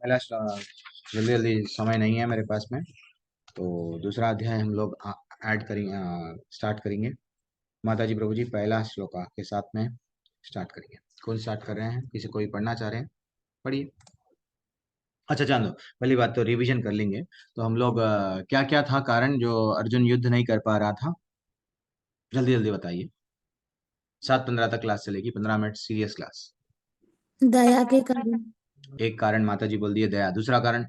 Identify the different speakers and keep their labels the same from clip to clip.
Speaker 1: पहला जल्दी जल्दी समय नहीं है मेरे पास में, तो दूसरा अध्याय हम लोग ऐड करेंगे, स्टार्ट करेंगे। माता जी प्रभु जी पहला श्लोक के साथ में स्टार्ट करेंगे। कौन स्टार्ट कर रहे हैं? किसी कोई पढ़ना चाह रहे हैं? पढ़िए। अच्छा जानो, पहली बात तो रिवीजन कर लेंगे। तो हम लोग क्या क्या था कारण जो अर्जुन युद्ध नहीं कर पा रहा था? जल्दी जल्दी बताइए। 7:15 तक क्लास चलेगी, 15 मिनट सीरियस क्लास।
Speaker 2: दया के कारण।
Speaker 1: एक कारण माता जी बोल दिए दया। दूसरा कारण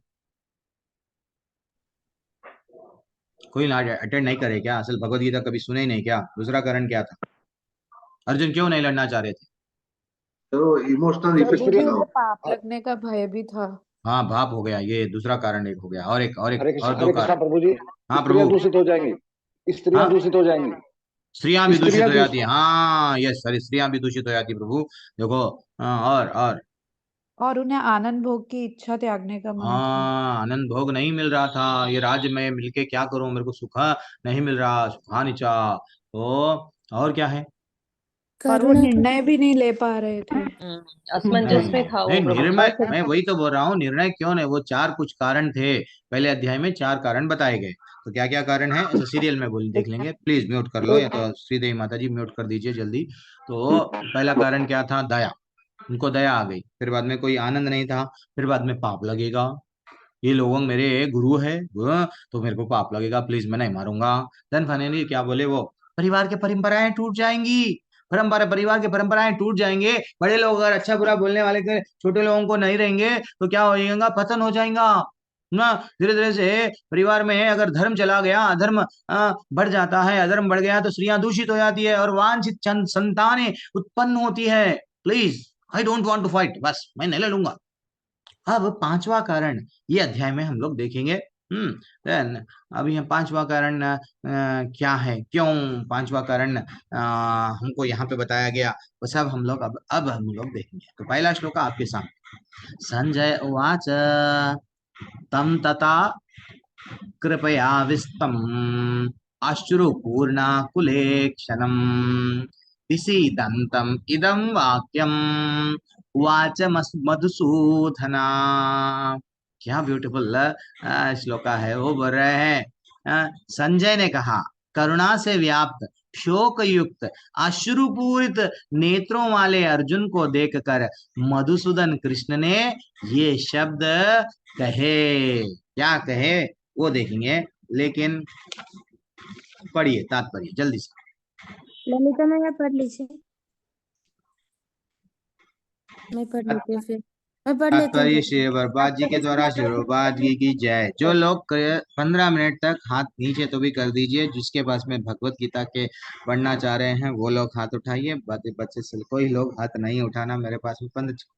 Speaker 1: कोई ना अटेंड नहीं करे क्या? असल भगवत गीता कभी सुने ही नहीं क्या? दूसरा कारण क्या था? अर्जुन क्यों नहीं लड़ना चाह रहे थे?
Speaker 3: तो इमोशनल इफेक्ट
Speaker 4: प्रभु जी
Speaker 3: था।
Speaker 4: उसे पाप लगने का भय भी था।
Speaker 1: हाँ भाप हो गया, ये दूसरा कारण एक हो गया। और एक और
Speaker 5: हरे
Speaker 1: एक
Speaker 5: कृष्णा,
Speaker 1: और दो
Speaker 5: हरे कृष्णा
Speaker 1: कारण।
Speaker 5: प्रभु जी।
Speaker 1: हाँ
Speaker 5: स्त्रियां
Speaker 1: प्रभु।
Speaker 5: दूषित हो जाएंगी, स्त्रियां
Speaker 1: हाँ
Speaker 5: दूषित हो जाएंगी।
Speaker 1: स्त्रियां भी दूषित
Speaker 5: स्त्रियां
Speaker 1: हो जाती
Speaker 5: दूषित।
Speaker 1: है। हाँ यस, सॉरी, स्त्रियां भी दूषित हो जाती है प्रभु। देखो। हाँ,
Speaker 4: और उन्हें आनंद भोग की इच्छा त्यागने का मन था।
Speaker 1: हाँ आनंद भोग नहीं मिल रहा था। ये राज्य में मिलके क्या करूं, मेरे को सुख नहीं मिल रहा, सुखानिचा। तो और क्या है?
Speaker 4: और वो
Speaker 2: करुणा के
Speaker 4: निर्णय भी नहीं ले पा रहे थे।
Speaker 6: असमंजस में था वो
Speaker 1: नहीं
Speaker 6: प्रभु।
Speaker 1: निर्णय, मैं वही तो बोल रहा हूँ, निर्णय क्यों नहीं? वो चार कुछ कारण थे। पहले अध्याय में चार कारण बताए गए। तो क्या क्या कारण है ऐसे सीरियल में बोल देख लेंगे। प्लीज म्यूट कर लो, या तो श्रीदेवी माता जी म्यूट कर दीजिए जल्दी। तो पहला कारण क्या था? दया। उनको दया आ गई। फिर बाद में कोई आनंद नहीं था। फिर बाद में पाप लगेगा, ये लोग मेरे गुरु है, तो मेरे को पाप लगेगा, प्लीज मैं नहीं मारूंगा। देन फाइनली क्या बोले वो? परिवार की परंपराएं टूट जाएंगी। परंपरा, परिवार की परंपराएं टूट जाएंगे। बड़े लोग अगर अच्छा बुरा बोलने वाले के छोटे लोगों को नहीं रहेंगे तो क्या हो जाएगा? पतन हो जाएगा ना। धीरे धीरे से परिवार में अगर धर्म चला गया, अधर्म बढ़ जाता है, अधर्म बढ़ गया तो स्त्रियां दूषित हो जाती है और वांछित संतानें उत्पन्न होती है। Please, I don't want to fight, बस मैं नहीं लड़ूंगा। अब पांचवा कारण ये अध्याय में हम लोग देखेंगे। देन अभी हम पांचवा कारण क्या है, क्यों पांचवा कारण हमको यहाँ पे बताया गया, वो सब हम लोग अब हम लोग देखेंगे। तो पहला श्लोक आपके सामने। संजय उवाच तम तथा कृपयाविस्तम् अश्रुपूर्णाकुलेक्षणम् विषीदन्तम् इदं वाक्यम् उवाच मधुसूदना। क्या ब्यूटीफुल श्लोका है। वो बोल रहे हैं संजय ने कहा, करुणा से व्याप्त, शोक युक्त, अश्रुपूरित नेत्रों वाले अर्जुन को देखकर मधुसूदन कृष्ण ने ये शब्द कहे। क्या कहे वो देखेंगे, लेकिन पढ़िए तात्पर्य जल्दी से।
Speaker 2: ललिता मैं पढ़ लीजिए। मैं पढ़ लेती हूँ फिर। मैं पढ़ लेती हूँ
Speaker 1: तात्पर्य
Speaker 2: फिर।
Speaker 1: श्री प्रभुपाद जी के द्वारा श्री प्रभुपाद जी की जय। जो लोग 15 मिनट तक हाथ नीचे तो भी कर दीजिए, जिसके पास में भगवत गीता के पढ़ना चाह रहे हैं वो लोग हाथ उठाइए। बाकी बच्चे से कोई लोग हाथ नहीं उठाना, मेरे पास में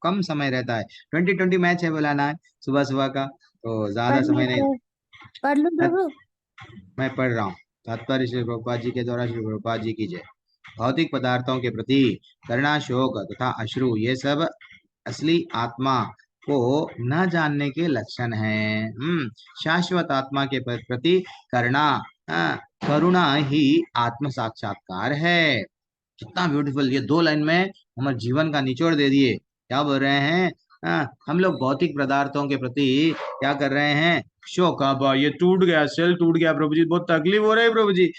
Speaker 1: कम समय रहता है। 20-20 मैच है बोलाना है सुबह सुबह का, तो ज्यादा समय नहीं।
Speaker 2: पढ़ लूँ प्रभु।
Speaker 1: मैं पढ़ रहा हूँ। तात्पर्य श्री प्रभुपाद जी के द्वारा श्री प्रभुपाद जी की जय। भौतिक पदार्थों के प्रति करुणा, शोक तथा अश्रु, ये सब असली आत्मा को न जानने के लक्षण हैं। शाश्वत आत्मा के प्रति करुणा, करुणा ही आत्म साक्षात्कार है। कितना ब्यूटीफुल! ये 2 लाइन में हमारे जीवन का निचोड़ दे दिए। क्या बोल रहे हैं? हम लोग भौतिक पदार्थों के प्रति क्या कर रहे हैं? शोक। अब ये टूट गया, सेल टूट गया प्रभु जी, बहुत तकलीफ हो रही है प्रभु जी।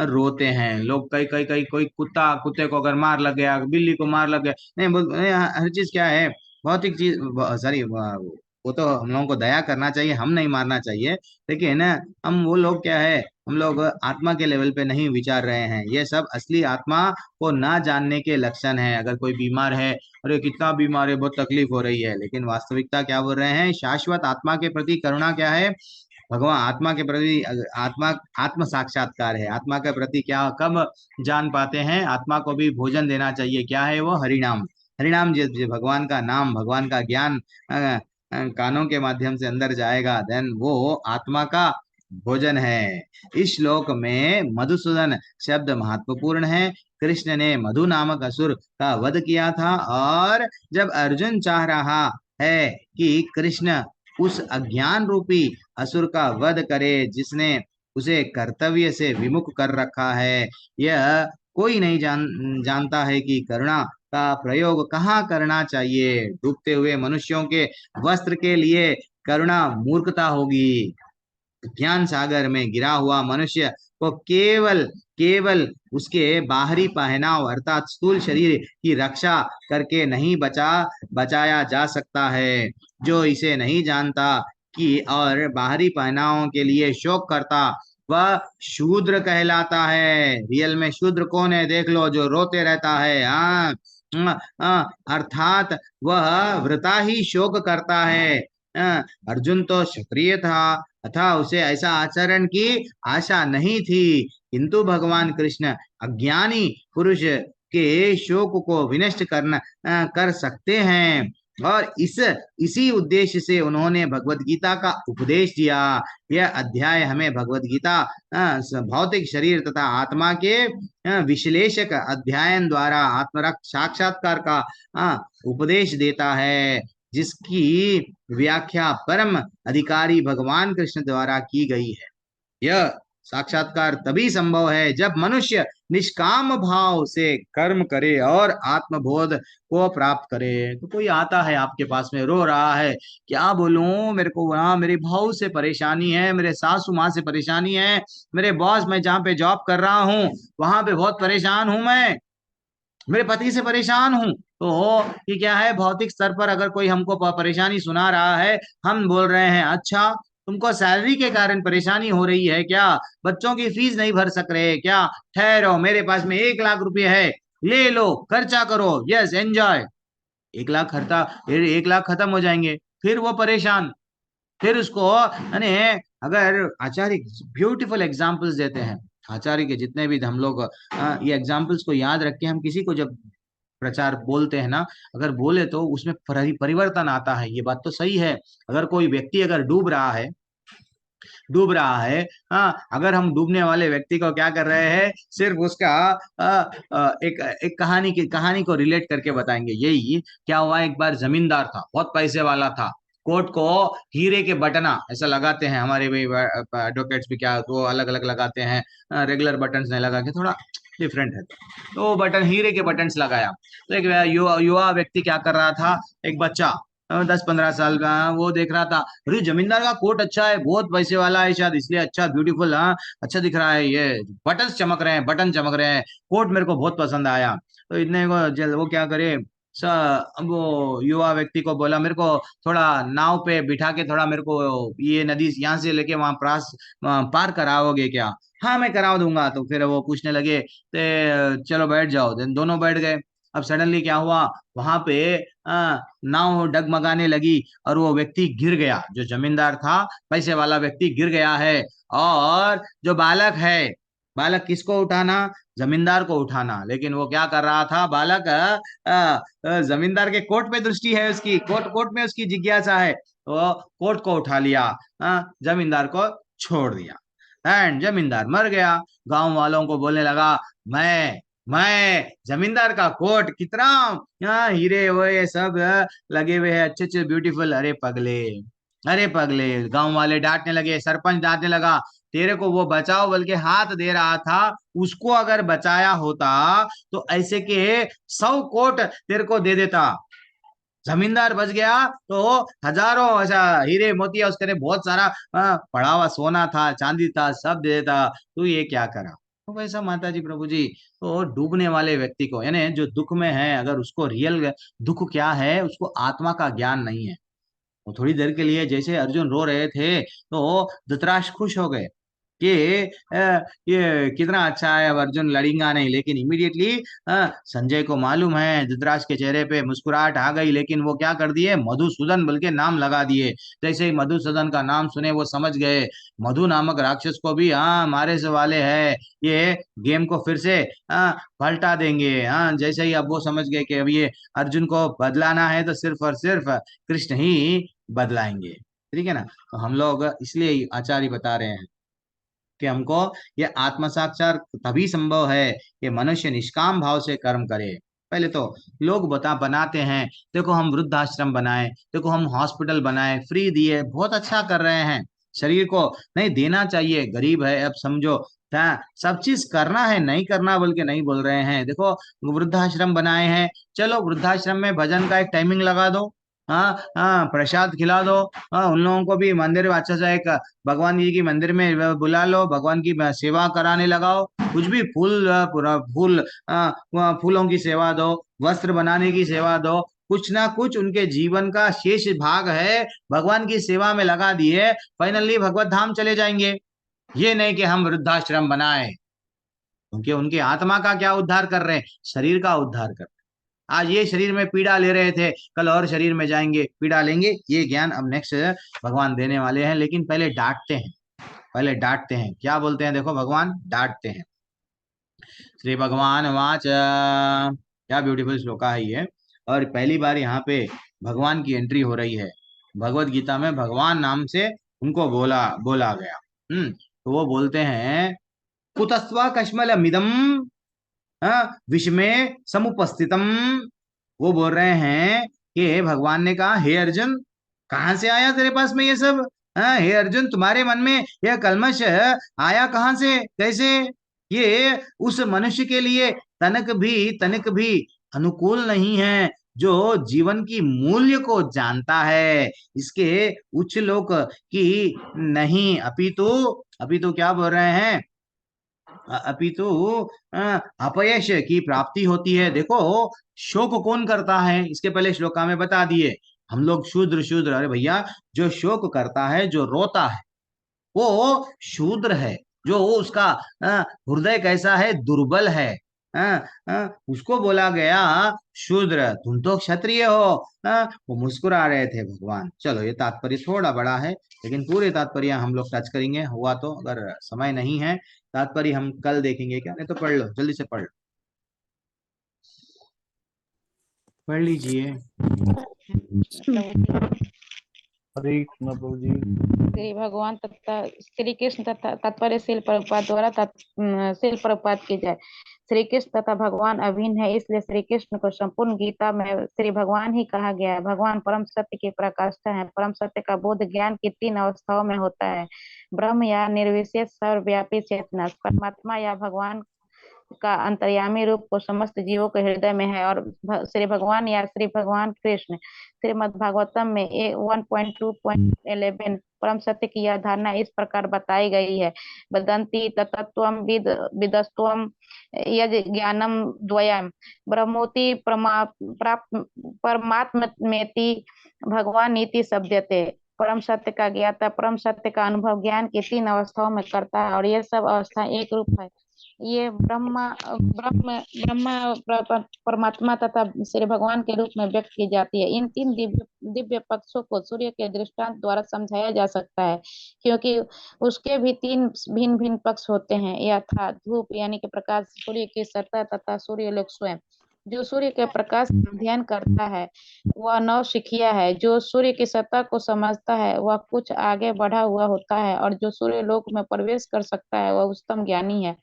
Speaker 1: रोते हैं लोग। कई कई कई कोई कुत्ते को अगर मार लग गया, बिल्ली को मार लग गया, नहीं हर चीज क्या है? भौतिक चीज। सॉरी, वो तो हम लोगों को दया करना चाहिए, हम नहीं मारना चाहिए। लेकिन हम वो लोग क्या है, हम लोग आत्मा के लेवल पे नहीं विचार रहे हैं। ये सब असली आत्मा को ना जानने के लक्षण है। अगर कोई बीमार है, अरे कितना बीमार है, बहुत तकलीफ हो रही है, लेकिन वास्तविकता क्या बोल रहे हैं? शाश्वत आत्मा के प्रति करुणा क्या है? भगवान आत्मा के प्रति आत्मा आत्म साक्षात्कार है। आत्मा के प्रति क्या कब जान पाते हैं? आत्मा को भी भोजन देना चाहिए। क्या है वो? हरिनाम। हरिनाम जो भगवान का नाम, भगवान का ज्ञान कानों के माध्यम से अंदर जाएगा, देन वो आत्मा का भोजन है। इस श्लोक में मधुसूदन शब्द महत्वपूर्ण है। कृष्ण ने मधु नामक असुर का वध किया था, और जब अर्जुन चाह रहा है कि कृष्ण उस अज्ञान रूपी असुर का वध करे जिसने उसे कर्तव्य से विमुख कर रखा है, यह कोई नहीं जानता है कि करुणा का प्रयोग कहाँ करना चाहिए। डूबते हुए मनुष्यों के वस्त्र के लिए करुणा मूर्खता होगी। ज्ञान सागर में गिरा हुआ मनुष्य को केवल केवल उसके बाहरी पहनाव अर्थात स्थूल शरीर की रक्षा करके नहीं बचाया जा सकता है। जो इसे नहीं जानता कि और बाहरी पहनावों के लिए शोक करता, वह शूद्र कहलाता है। रियल में शूद्र कौन है देख लो, जो रोते रहता है। अर्थात वह वृथा ही शोक करता है। अर्जुन तो क्षत्रिय था अतः उसे ऐसा आचरण की आशा नहीं थी, किंतु भगवान कृष्ण अज्ञानी पुरुष के शोक को विनष्ट कर सकते हैं और इसी उद्देश्य से उन्होंने भगवत गीता का उपदेश दिया। यह अध्याय हमें भगवत गीता भौतिक शरीर तथा आत्मा के विश्लेषक अध्ययन द्वारा आत्मरक्त साक्षात्कार का उपदेश देता है, जिसकी व्याख्या परम अधिकारी भगवान कृष्ण द्वारा की गई है। यह साक्षात्कार तभी संभव है जब मनुष्य निष्काम भाव से कर्म करे और आत्मबोध को प्राप्त करे। तो कोई आता है आपके पास में, रो रहा है, क्या बोलूं, मेरे को वहां मेरे भाव से परेशानी है, मेरे सासू माँ से परेशानी है, मेरे बॉस, मैं जहाँ पे जॉब कर रहा हूँ वहां पे बहुत परेशान हूं, मैं मेरे पति से परेशान हूं। तो ये क्या है, भौतिक स्तर पर अगर कोई हमको परेशानी सुना रहा है, हम बोल रहे हैं अच्छा तुमको सैलरी के कारण परेशानी हो रही है क्या, बच्चों की फीस नहीं भर सक रहे क्या, ठहरो मेरे पास में 1 लाख रुपए है, ले लो खर्चा करो, यस एंजॉय। 1 लाख खत्म हो जाएंगे, फिर वो परेशान, फिर उसको यानी अगर आचार्य ब्यूटीफुल एग्जाम्पल्स देते हैं, आचार्य के जितने भी हम लोग ये एग्जाम्पल्स को याद रख के हम किसी को जब प्रचार बोलते हैं ना, अगर बोले तो उसमें परिवर्तन आता है। ये बात तो सही है। अगर कोई व्यक्ति अगर डूब रहा है, अगर हम डूबने वाले व्यक्ति को क्या कर रहे हैं, सिर्फ उसका एक कहानी को रिलेट करके बताएंगे। यही क्या हुआ, एक बार जमींदार था, बहुत पैसे वाला था, कोट को हीरे के बटना ऐसा लगाते हैं, हमारे भी एडवोकेट्स भी क्या तो अलग अलग लगाते हैं, रेगुलर बटन्स नहीं लगा के, थोड़ा डिफरेंट है। तो बटन हीरे के बटन्स लगाया। तो एक युवा व्यक्ति क्या कर रहा था, एक बच्चा 10-15 साल का, वो देख रहा था, अरे जमींदार का कोट अच्छा है, बहुत पैसे वाला है शायद इसलिए अच्छा, ब्यूटीफुल, अच्छा दिख रहा है, ये बटन चमक रहे हैं, कोट मेरे को बहुत पसंद आया। तो इतने को वो क्या करे, अब वो युवा व्यक्ति को बोला, मेरे को थोड़ा नाव पे बिठा के थोड़ा मेरे को ये नदी यहाँ से लेके वहां पार कराओगे क्या। हाँ मैं करा दूंगा। तो फिर वो पूछने लगे, चलो बैठ जाओ। दोनों बैठ गए। अब सडनली क्या हुआ, वहां पे नाव डगमगाने लगी और वो व्यक्ति गिर गया, जो जमींदार था, पैसे वाला व्यक्ति गिर गया है। और जो बालक है, बालक किसको उठाना, जमींदार को उठाना, लेकिन वो क्या कर रहा था, बालक जमींदार के कोट पे दृष्टि है उसकी, कोट में उसकी जिज्ञासा है, तो कोट को उठा लिया, जमींदार को छोड़ दिया एंड जमींदार मर गया। गांव वालों को बोलने लगा, मैं जमींदार का कोट कितना हीरे वो ये सब लगे हुए हैं, अच्छे अच्छे ब्यूटीफुल। अरे पगले, गांव वाले डांटने लगे, सरपंच डांटने लगा, तेरे को वो बचाओ बल्कि हाथ दे रहा था, उसको अगर बचाया होता तो ऐसे के 100 कोट तेरे को दे देता। जमींदार बच गया तो हजारों ऐसा हीरे मोतिया उसके बहुत सारा पड़ा हुआ सोना था, चांदी था, सब दे देता। तू ये क्या करा। तो वैसा माता जी प्रभु जी, तो डूबने वाले व्यक्ति को, यानी जो दुख में है, अगर उसको रियल दुख क्या है, उसको आत्मा का ज्ञान नहीं है, वो थोड़ी देर के लिए, जैसे अर्जुन रो रहे थे तो धृतराष्ट्र खुश हो गए कि ये कितना अच्छा है, अब अर्जुन लड़ेगा नहीं। लेकिन इमीडिएटली संजय को मालूम है, धृतराष्ट्र के चेहरे पे मुस्कुराहट आ गई, लेकिन वो क्या कर दिए, मधुसूदन बल्कि नाम लगा दिए। जैसे ही मधुसूदन का नाम सुने वो समझ गए मधु नामक राक्षस को भी मारे से वाले है, ये गेम को फिर से पलटा देंगे। जैसे ही अब वो समझ गए कि अब ये अर्जुन को बदलाना है तो सिर्फ और सिर्फ कृष्ण ही बदलाएंगे। ठीक है ना। तो हम लोग इसलिए आचार्य बता रहे हैं कि हमको ये आत्म साक्षात तभी संभव है कि मनुष्य निष्काम भाव से कर्म करे। पहले तो लोग बनाते हैं, देखो हम वृद्धाश्रम बनाए, देखो हम हॉस्पिटल बनाए, फ्री दिए, बहुत अच्छा कर रहे हैं, शरीर को नहीं देना चाहिए, गरीब है, अब समझो सब चीज करना है, नहीं करना बोल के नहीं बोल रहे हैं। देखो वृद्धाश्रम बनाए हैं, चलो वृद्धाश्रम में भजन का एक टाइमिंग लगा दो, हाँ हाँ, प्रसाद खिला दो, हाँ, उन लोगों को भी मंदिर में अच्छा सा एक भगवान जी की मंदिर में बुला लो, भगवान की सेवा कराने लगाओ, कुछ भी फूल पूरा फूल फूलों की सेवा दो, वस्त्र बनाने की सेवा दो, कुछ ना कुछ उनके जीवन का शेष भाग है भगवान की सेवा में लगा दिए, फाइनली भगवत धाम चले जाएंगे। ये नहीं कि हम वृद्धाश्रम बनाए, क्योंकि उनकी आत्मा का क्या उद्धार कर रहे हैं, शरीर का उद्धार कर रहे हैं। आज ये शरीर में पीड़ा ले रहे थे, कल और शरीर में जाएंगे पीड़ा लेंगे, ये ज्ञान अब नेक्स्ट भगवान देने वाले हैं। लेकिन पहले डांटते हैं, पहले डांटते हैं, क्या बोलते हैं, देखो भगवान डांटते हैं। श्री भगवान वाच, क्या ब्यूटीफुल श्लोका है ये। और पहली बार यहाँ पे भगवान की एंट्री हो रही है, भगवत गीता में भगवान नाम से उनको बोला बोला गया। तो वो बोलते हैं कुतस्वा कश्मल मिदम विषमे समुपस्थितम। वो बोल रहे हैं कि भगवान ने कहा, हे अर्जुन, कहाँ से आया तेरे पास में ये सब, हे अर्जुन तुम्हारे मन में यह कल्मश आया कहाँ से, कैसे? ये उस मनुष्य के लिए तनिक भी अनुकूल नहीं है जो जीवन की मूल्य को जानता है, इसके उच्च लोक की नहीं, अपितु क्या बोल रहे हैं, अपितु अपयश की प्राप्ति होती है। देखो शोक कौन करता है, इसके पहले श्लोका में बता दिए, हम लोग शूद्र शूद्र, अरे भैया जो शोक करता है, जो रोता है, वो शूद्र है। जो उसका हृदय कैसा है, दुर्बल है, उसको बोला गया शूद्र, तुम तो क्षत्रिय हो। वो मुस्कुरा रहे थे भगवान। चलो ये तात्पर्य थोड़ा बड़ा है, लेकिन पूरे तात्पर्य हम लोग टच करेंगे, हुआ तो, अगर समय नहीं है तात्पर्य हम कल देखेंगे क्या, नहीं तो पढ़ लो, जल्दी से पढ़ लो, पढ़ लीजिए।
Speaker 5: हरे कृष्ण प्रभु जी।
Speaker 6: श्री भगवान तथा श्री कृष्ण तथा तात्पर्य श्रील प्रभुपाद द्वारा श्रील प्रभुपाद की जाए। श्री कृष्ण तथा भगवान अभिन्न है, इसलिए श्री कृष्ण को संपूर्ण गीता में श्री भगवान ही कहा गया है। भगवान परम सत्य की प्रकाष्ठा है। परम सत्य का बोध ज्ञान की 3 अवस्थाओं में होता है, ब्रह्म या निर्विशेष सर्वव्यापी चेतना, परमात्मा या भगवान का अंतर्यामी रूप को समस्त जीवों के हृदय में है, और श्री भगवान या श्री भगवान कृष्ण। श्रीमद् भागवतम में 1.2.11 परम सत्य की यह धारणा इस प्रकार बताई गई है, वदंती तत्त्वम विदस्त्वम यज् ज्ञानम द्वयम् ब्रह्मोति परमात्मेति भगवान नीति शब्दते। परम सत्य का ज्ञाता परम सत्य का अनुभव ज्ञान की 3 अवस्थाओं में करता है, और ये सब अवस्था एक रूप है। ये ब्रह्म परमात्मा तथा श्री भगवान के रूप में व्यक्त की जाती है। इन 3 दिव्य पक्षों को सूर्य के दृष्टांत द्वारा समझाया जा सकता है, क्योंकि उसके भी 3 भिन्न भिन्न पक्ष होते हैं, यथा धूप यानी कि प्रकाश, सूर्य की सत्ता तथा सूर्य लोक स्वयं। जो सूर्य के प्रकाश का अध्ययन करता है वह नौसिखिया है, जो सूर्य की सत्ता को समझता है वह कुछ आगे बढ़ा हुआ होता है, और जो सूर्य लोक में प्रवेश कर सकता है वह उत्तम ज्ञानी है।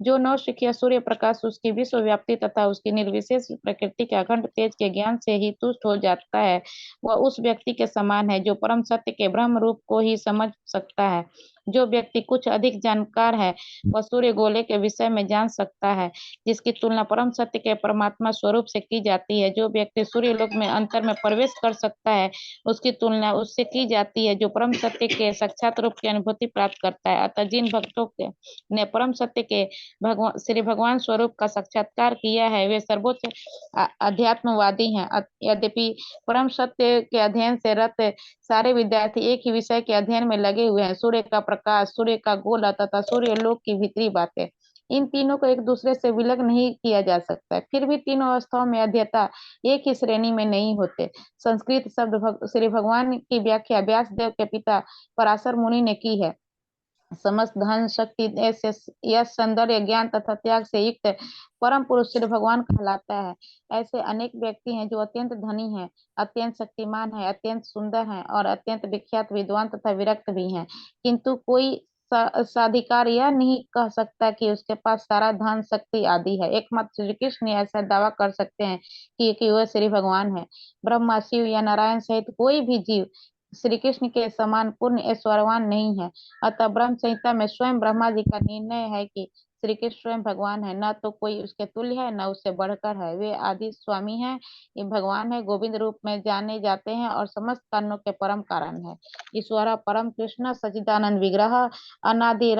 Speaker 6: जो नौसिखिया सूर्य प्रकाश, उसकी विश्व व्याप्ति तथा उसकी निर्विशेष प्रकृति के अखंड तेज के ज्ञान से ही तुष्ट हो जाता है, वह उस व्यक्ति के समान है जो परम सत्य के ब्रह्म रूप को ही समझ सकता है। जो व्यक्ति कुछ अधिक जानकार है वह सूर्य गोले के विषय में जान सकता है, जिसकी तुलना परम सत्य के परमात्मा स्वरूप से की जाती है। जो व्यक्ति सूर्य लोक में अंतर में प्रवेश कर सकता है उसकी तुलना उससे की जाती है जो परम सत्य के साक्षात रूप की अनुभूति प्राप्त करता है। अतः जिन भक्तों ने परम सत्य के श्री भगवान स्वरूप का साक्षात्कार किया है वे सर्वोच्च अध्यात्मवादी हैं। यद्यपि परम सत्य के अध्ययन से रत सारे विद्यार्थी एक ही विषय के अध्ययन में लगे हुए हैं, सूर्य का प्रकाश, सूर्य का गोला तथा सूर्य लोक की भीतरी बातें। इन तीनों को एक दूसरे से विलग नहीं किया जा सकता। फिर भी तीनों अवस्थाओं में अध्येता एक ही श्रेणी में नहीं होते। संस्कृत शब्द श्री भगवान की व्याख्या व्यास देव के पिता पराशर मुनि ने की है। समस्त धन शक्ति यश सौंदर्य ज्ञान तथा त्याग से युक्त परम पुरुष श्री भगवान कहलाता है। ऐसे अनेक व्यक्ति हैं जो अत्यंत धनी हैं, अत्यंत शक्तिमान हैं, अत्यंत सुंदर हैं और अत्यंत विख्यात विद्वान तथा विरक्त भी हैं, किंतु कोई साधिकार यह नहीं कह सकता कि उसके पास सारा धन शक्ति आदि है। एकमात्र श्री कृष्ण ऐसा दावा कर सकते हैं कि वह श्री भगवान है। ब्रह्मा, शिव या नारायण सहित कोई भी जीव श्री कृष्ण के समान पूर्ण ऐश्वर्यवान नहीं है। अतः ब्रह्म संहिता में स्वयं ब्रह्मा जी का निर्णय है कि श्री कृष्ण स्वयं भगवान है, न तो कोई उसके तुल्य है न उससे बढ़कर है। वे आदि स्वामी हैं, ये भगवान है, गोविंद रूप में जाने जाते हैं और समस्त कारणों के परम कारण है। ईश्वर परम कृष्ण सच्चिदानंद विग्रह अनादि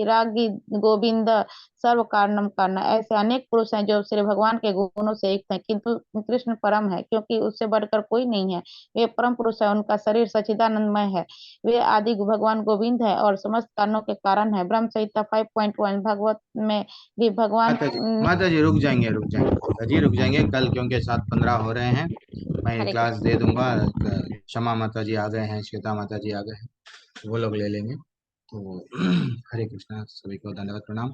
Speaker 6: रागी गोविंद सर्व कारणम कारण। ऐसे अनेक पुरुष हैं जो श्री भगवान के गुणों से युक्त हैं, किंतु कृष्ण परम है क्योंकि उससे बढ़कर कोई नहीं है। वे परम पुरुष है, उनका शरीर सच्चिदानंदमय है। वे आदि भगवान गोविंद है और समस्त कारणों के कारण है। ब्रह्म संहिता 5.1 भागवत में भी भगवान
Speaker 1: माता जी रुक जाएंगे माता जी रुक जाएंगे कल, क्योंकि 7:15 हो रहे हैं। मैं
Speaker 6: हरे
Speaker 1: क्लास दे दूंगा। क्षमा माता जी आ गए हैं, श्वेता माता जी आ गए हैं, वो लोग ले लेंगे। तो हरे कृष्णा, सभी को धन्यवाद प्रणाम,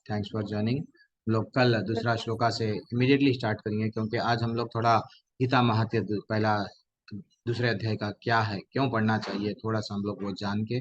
Speaker 1: थैंक्स फॉर ज्वाइनिंग। लोग कल दूसरा श्लोका से इमीडिएटली स्टार्ट करेंगे, क्योंकि आज हम लोग थोड़ा गीता महात्म्य पहला दूसरे अध्याय का क्या है, क्यों पढ़ना चाहिए, थोड़ा सा हम लोग वो जान के